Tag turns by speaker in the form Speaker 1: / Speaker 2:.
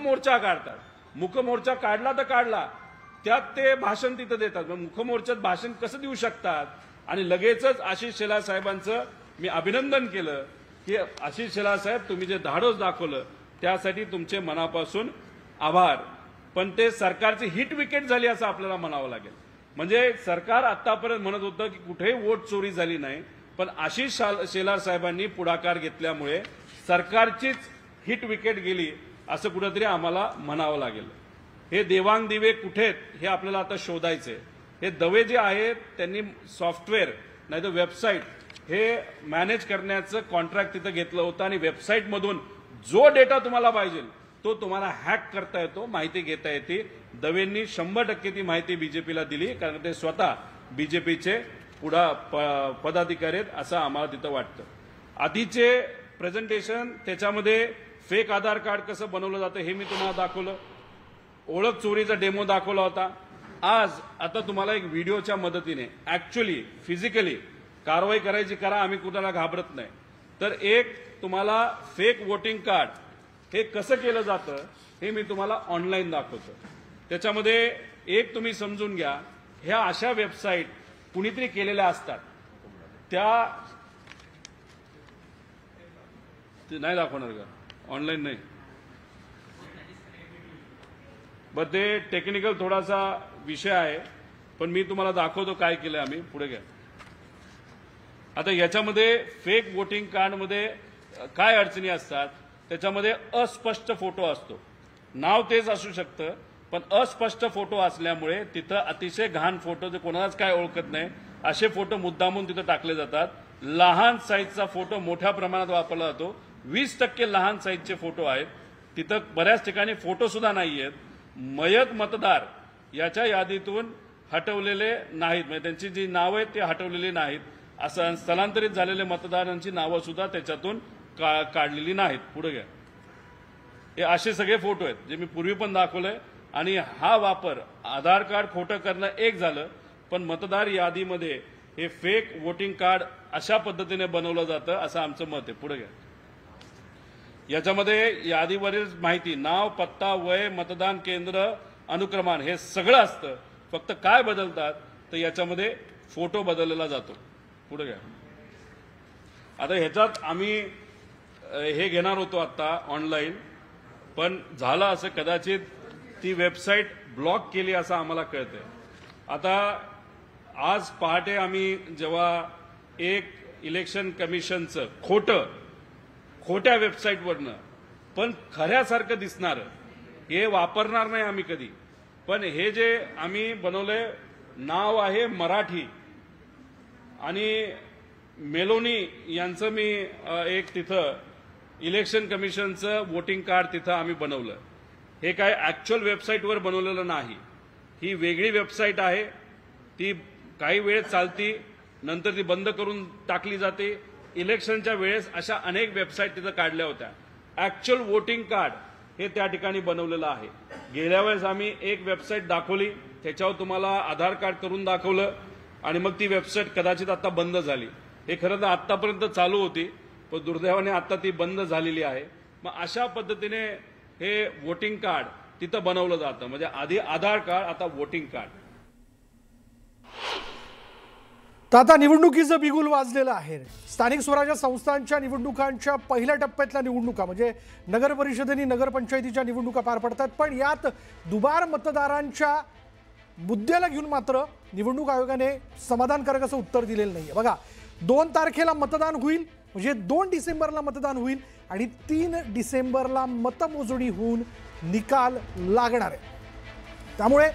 Speaker 1: मुखमोर्चा काढतात. मुखमोर्चा काढला तर काढला, त्यात ते भाषण तिथं देतात. मग मुखमोर्चात भाषण कसं देऊ शकतात? आणि लगेचच आशिष शेलार साहेबांचं मी अभिनंदन केलं की आशिष शेलार साहेब, तुम्ही जे धाडस दाखवलं त्यासाठी तुमचे मनापासून आभार. पण ते सरकारची हिट विकेट झाली असं आपल्याला म्हणावं लागेल. म्हणजे सरकार आतापर्यंत म्हणत होतं की कुठेही वोट चोरी झाली नाही, पण आशिष शेलार साहेबांनी पुढाकार घेतल्यामुळे सरकारचीच हिट विकेट गेली असं कुठेतरी आम्हाला म्हणावं लागेल. हे देवांग दिवे कुठे आहेत हे आपल्याला आता शोधायचे. हे दवे जे आहेत त्यांनी सॉफ्टवेअर नाही तर वेबसाईट हे मॅनेज करण्याचं कॉन्ट्रॅक्ट तिथं घेतलं होतं आणि वेबसाईटमधून जो डेटा तुम्हाला पाहिजे तो तुम्हाला हॅक करता येतो, माहिती घेता येते. दवेंनी 100% ती माहिती बीजेपीला दिली, कारण ते स्वतः बीजेपीचे पदाधिकारी आहेत असं आम्हाला तिथं वाटतं. आधीचे प्रेझेंटेशन त्याच्यामध्ये फेक आधार कार्ड कसं बनवलं जातं हे मी तुम्हाला दाखवलं, ओळख चोरीचा डेमो दाखवला होता. आज आता तुम्हाला एक व्हिडिओच्या मदतीने ऍक्च्युअली फिजिकली कारवाई करायची करा, आम्ही कुणाला घाबरत नाही. तर एक तुम्हाला फेक वोटिंग कार्ड हे कसं केलं जातं हे मी तुम्हाला ऑनलाईन दाखवतो. त्याच्यामध्ये एक तुम्ही समजून घ्या, ह्या अशा वेबसाईट कुणीतरी केलेल्या असतात, त्या नाही दाखवणार का? ऑनलाईन नाही, बट ते टेक्निकल थोडासा विषय आहे, पण मी तुम्हाला दाखवतो काय केलं आम्ही. पुढे घ्या. आता याच्यामध्ये फेक वोटिंग कार्डमध्ये काय अडचणी असतात, त्याच्यामध्ये अस्पष्ट फोटो असतो. नाव तेच असू शकतं, पण अस्पष्ट फोटो असल्यामुळे तिथं अतिशय घाण फोटो, जे कोणालाच काय ओळखत नाही असे फोटो मुद्दामून तिथं टाकले जातात. लहान साईजचा फोटो मोठ्या प्रमाणात वापरला जातो. 20% लहान साईजचे फोटो आहेत तिथं. बऱ्याच ठिकाणी फोटो सुद्धा नाही आहेत. मयत मतदार याच्या यादीतून हटवलेले नाहीत, म्हणजे त्यांची जी नावं आहेत ती हटवलेली नाहीत. असं स्थलांतरित झालेले मतदारांची नावं सुद्धा त्याच्यातून काढलेली नाहीत. पुढे घ्या. हे असे सगळे फोटो आहेत जे मी पूर्वी पण दाखवलंय. आणि हा वापर आधार कार्ड खोटं करणं एक झालं, पण मतदार यादीमध्ये हे फेक वोटिंग कार्ड अशा पद्धतीने बनवलं जातं असं आमचं मत आहे. पुढे घ्या. याच्यामध्ये यादीवरील माहिती, नाव, पत्ता, वय, मतदान केंद्र, अनुक्रमांक हे सगळं असतं. फक्त काय बदलतात तर याच्यामध्ये फोटो बदललेला जातो. पुढे घ्या. आता ह्याच्यात आम्ही हे घेणार होतो आता ऑनलाईन, पण झालं असं कदाचित ती वेबसाईट ब्लॉक केली असं आम्हाला कळतंय. आता आज पहाटे आम्ही जेव्हा एक इलेक्शन कमिशनचं खोट्या वेबसाईटवरनं पण खऱ्यासारखं दिसणारं हे वापरणार नाही आम्ही कधी, पण हे जे आम्ही बनवलंय नाव आहे मराठी आणि मेलोनी यांचं मी एक तिथं इलेक्शन कमिशनचं वोटिंग कार्ड तिथं आम्ही बनवलं. हे काय ऍक्च्युअल वेबसाईटवर बनवलेलं नाही, ही वेगळी वेबसाईट आहे. ती काही वेळ चालती, नंतर ती बंद करून टाकली जाते. इलेक्शनच्या वेळेस अशा अनेक वेबसाईट तिथं काढल्या होत्या. ऍक्च्युअल वोटिंग कार्ड हे त्या ठिकाणी बनवलेलं आहे. गेल्या वेळेस आम्ही एक वेबसाईट दाखवली, त्याच्यावर तुम्हाला आधार कार्ड करून दाखवलं आणि मग ती वेबसाईट कदाचित आता बंद झाली. हे खरं तर आतापर्यंत चालू होती, पण दुर्दैवाने आता ती बंद झालेली आहे. मग अशा पद्धतीने हे वोटिंग कार्ड तिथं बनवलं जातं. म्हणजे आधी आधार कार्ड, आता वोटिंग कार्ड.
Speaker 2: तर आता निवडणुकीचं बिगुल वाजलेलं आहे. स्थानिक स्वराज्य संस्थांच्या निवडणुकांच्या पहिल्या टप्प्यातल्या निवडणुका म्हणजे नगर परिषदेनी नगरपंचायतीच्या निवडणुका पार पडतात. पण यात दुबार मतदारांच्या मुद्द्याला घेऊन मात्र निवडणूक आयोगाने समाधानकारक असं उत्तर दिलेलं नाही. बघा, 2 तारखेला मतदान होईल, म्हणजे 2 डिसेंबरला मतदान होईल आणि 3 डिसेंबरला मतमोजणी होऊन निकाल लागणार आहे. त्यामुळे